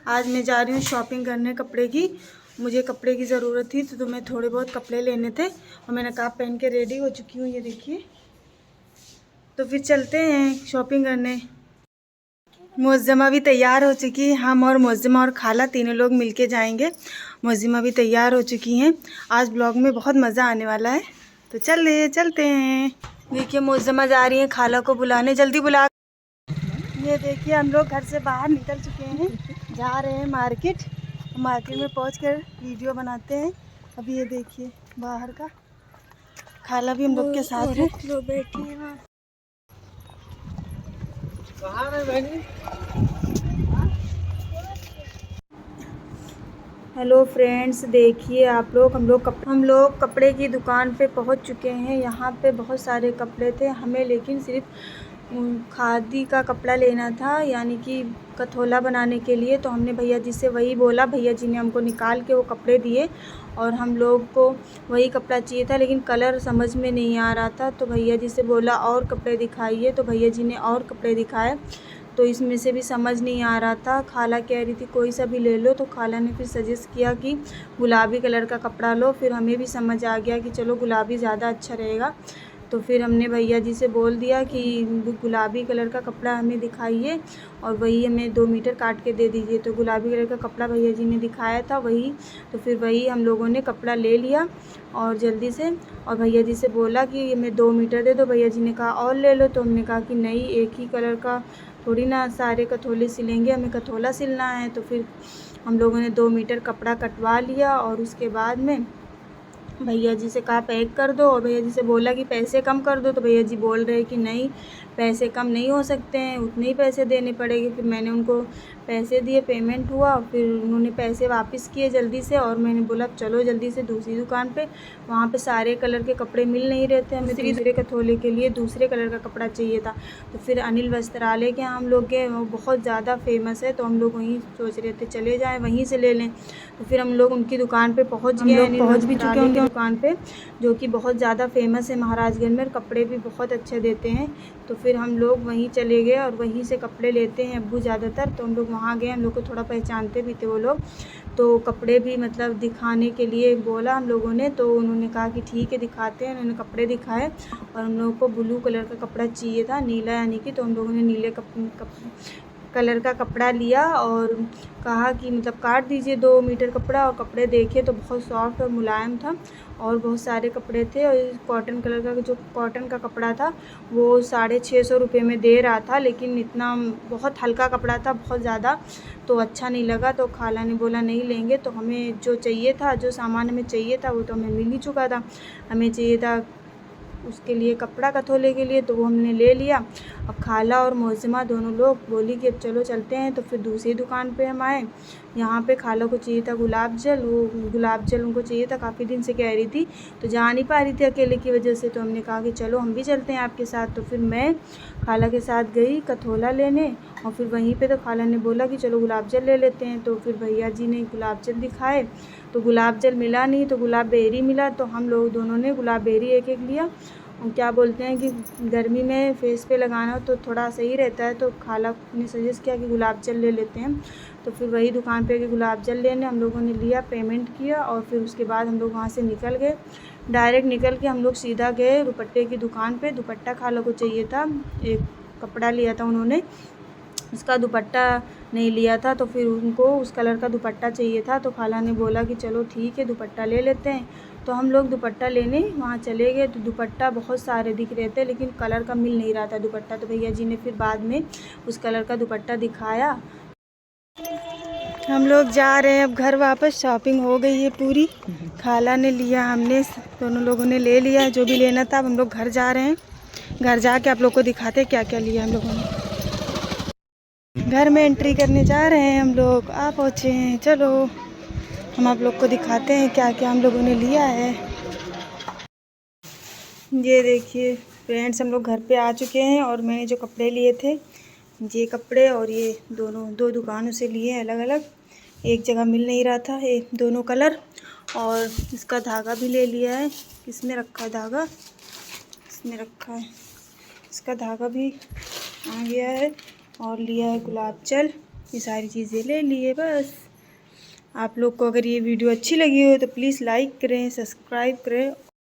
आज मैं जा रही हूँ शॉपिंग करने कपड़े की। मुझे कपड़े की ज़रूरत थी तो मैं थोड़े बहुत कपड़े लेने थे और मैं नकाब पहन के रेडी हो चुकी हूँ, ये देखिए। तो फिर चलते हैं शॉपिंग करने। मुअज़्ज़मा भी तैयार हो चुकी है, हम और मुअज़्ज़मा और खाला तीनों लोग मिलके जाएंगे। मुअज़्ज़मा भी तैयार हो चुकी हैं। आज ब्लॉग में बहुत मज़ा आने वाला है, तो चलते हैं। देखिए मुअज़्ज़मा जा रही है खाला को बुलाने, जल्दी बुला। ये देखिए हम लोग घर से बाहर निकल चुके हैं, जा रहे हैं मार्केट। मार्केट में पहुंचकर वीडियो बनाते हैं। अभी ये देखिए बाहर का, खाला भी हम लोग के साथ है। लोग बैठी है वहाँ। हेलो फ्रेंड्स, देखिए आप लोग, हम लोग कपड़े की दुकान पे पहुंच चुके हैं। यहाँ पे बहुत सारे कपड़े थे हमें, लेकिन सिर्फ खादी का कपड़ा लेना था, यानी कि कथोला बनाने के लिए। तो हमने भैया जी से वही बोला, भैया जी ने हमको निकाल के वो कपड़े दिए और हम लोग को वही कपड़ा चाहिए था, लेकिन कलर समझ में नहीं आ रहा था। तो भैया जी से बोला और कपड़े दिखाइए, तो भैया जी ने और कपड़े दिखाए, तो इसमें से भी समझ नहीं आ रहा था। खाला कह रही थी कोई सा भी ले लो, तो खाला ने फिर सजेस्ट किया कि गुलाबी कलर का कपड़ा लो। फिर हमें भी समझ आ गया कि चलो गुलाबी ज़्यादा अच्छा रहेगा। तो फिर हमने भैया जी से बोल दिया कि गुलाबी कलर का कपड़ा हमें दिखाइए और वही हमें 2 मीटर काट के दे दीजिए। तो गुलाबी कलर का कपड़ा भैया जी ने दिखाया था वही, तो फिर वही हम लोगों ने कपड़ा ले लिया और जल्दी से, और भैया जी से बोला कि हमें 2 मीटर दे दो। भैया जी ने कहा और ले लो, तो हमने कहा कि नहीं, एक ही कलर का थोड़ी ना सारे कथोले सिलेंगे, हमें कथोला सिलना है। तो फिर हम लोगों ने 2 मीटर कपड़ा कटवा लिया और उसके बाद में भैया जी से कहा पैक कर दो, और भैया जी से बोला कि पैसे कम कर दो। तो भैया जी बोल रहे कि नहीं, पैसे कम नहीं हो सकते हैं, उतने ही पैसे देने पड़ेंगे। फिर मैंने उनको पैसे दिए, पेमेंट हुआ, फिर उन्होंने पैसे वापस किए जल्दी से। और मैंने बोला चलो जल्दी से दूसरी दुकान पे, वहाँ पे सारे कलर के कपड़े मिल नहीं रहे थे, हमें दूसरे कथोले के लिए दूसरे कलर का कपड़ा चाहिए था। तो फिर अनिल वस्त्रालय के हम लोग गए, वो बहुत ज़्यादा फेमस है, तो हम लोग वहीं सोच रहे थे चले जाएँ, वहीं से ले लें। तो फिर हम लोग उनकी दुकान पे पहुँच गए, अनिल वस्त्रालय की दुकान पे, जो कि बहुत ज़्यादा फेमस है महाराजगंज में, कपड़े भी बहुत अच्छे देते हैं। तो फिर हम लोग वहीं चले गए और वहीं से कपड़े लेते हैं अब्बू ज़्यादातर। तो हम लोग वहाँ गए, हम लोग को थोड़ा पहचानते भी थे वो लोग, तो कपड़े भी मतलब दिखाने के लिए बोला हम लोगों ने। तो उन्होंने कहा कि ठीक है दिखाते हैं, उन्होंने कपड़े दिखाए और हम लोगों को ब्लू कलर का कपड़ा चाहिए था, नीला यानी कि। तो हम लोगों ने नीले कलर का कपड़ा लिया और कहा कि मतलब काट दीजिए 2 मीटर कपड़ा। और कपड़े देखे तो बहुत सॉफ्ट और मुलायम था और बहुत सारे कपड़े थे। और कॉटन कलर का, जो कॉटन का कपड़ा था वो 650 रुपये में दे रहा था, लेकिन इतना बहुत हल्का कपड़ा था, बहुत ज़्यादा, तो अच्छा नहीं लगा। तो खाला ने बोला नहीं लेंगे। तो हमें जो चाहिए था, जो सामान हमें चाहिए था वो तो हमें मिल ही चुका था। हमें चाहिए था उसके लिए कपड़ा कथोले के लिए, तो वो हमने ले लिया। अब खाला और मुअज़्ज़मा दोनों लोग बोली कि अब चलो चलते हैं। तो फिर दूसरी दुकान पे हम आए। यहाँ पे खाला को चाहिए था गुलाब जल, वो गुलाब जल उनको चाहिए था, काफ़ी दिन से कह रही थी, तो जा नहीं पा रही थी अकेले की वजह से। तो हमने कहा कि चलो हम भी चलते हैं आपके साथ। तो फिर मैं खाला के साथ गई कथोला लेने, और फिर वहीं पे तो खाला ने बोला कि चलो गुलाब जल ले लेते हैं। तो फिर भैया जी ने गुलाब जल दिखाए, तो गुलाब जल मिला नहीं, तो गुलाब बेरी मिला। तो हम लोग दोनों ने गुलाब बेरी एक एक लिया। और क्या बोलते हैं कि गर्मी में फेस पे लगाना तो थोड़ा सही रहता है, तो खाला ने सजेस्ट किया कि गुलाब जल ले लेते हैं। तो फिर वही दुकान पे गुलाब जल लेने हम लोगों ने लिया, पेमेंट किया, और फिर उसके बाद हम लोग वहाँ से निकल गए। डायरेक्ट निकल के हम लोग सीधा गए दुपट्टे की दुकान पे। दुपट्टा खाला को चाहिए था, एक कपड़ा लिया था उन्होंने, उसका दुपट्टा नहीं लिया था, तो फिर उनको उस कलर का दुपट्टा चाहिए था। तो खाला ने बोला कि चलो ठीक है दुपट्टा ले लेते हैं। तो हम लोग दुपट्टा लेने वहाँ चले गए। तो दुपट्टा बहुत सारे दिख रहे थे, लेकिन कलर का मिल नहीं रहा था दुपट्टा। तो भैया जी ने फिर बाद में उस कलर का दुपट्टा दिखाया। हम लोग जा रहे हैं अब घर वापस, शॉपिंग हो गई है पूरी, खाला ने लिया, हमने दोनों लोगों ने ले लिया जो भी लेना था। अब हम लोग घर जा रहे हैं, घर जाके आप लोग को दिखाते क्या क्या लिया हम लोगों ने। घर में एंट्री करने जा रहे हैं हम लोग, आ पहुँचे हैं। चलो हम आप लोग को दिखाते हैं क्या क्या हम लोगों ने लिया है। ये देखिए फ्रेंड्स, हम लोग घर पे आ चुके हैं और मैंने जो कपड़े लिए थे, ये कपड़े और ये दोनों दो दुकानों से लिए अलग अलग, एक जगह मिल नहीं रहा था ये दोनों कलर। और इसका धागा भी ले लिया है, किसने रखा है धागा, इसमें रखा है, इसका धागा भी आ गया है। और लिया है गुलाब जल, ये सारी चीज़ें ले लिए बस। आप लोग को अगर ये वीडियो अच्छी लगी हो तो प्लीज़ लाइक करें, सब्सक्राइब करें।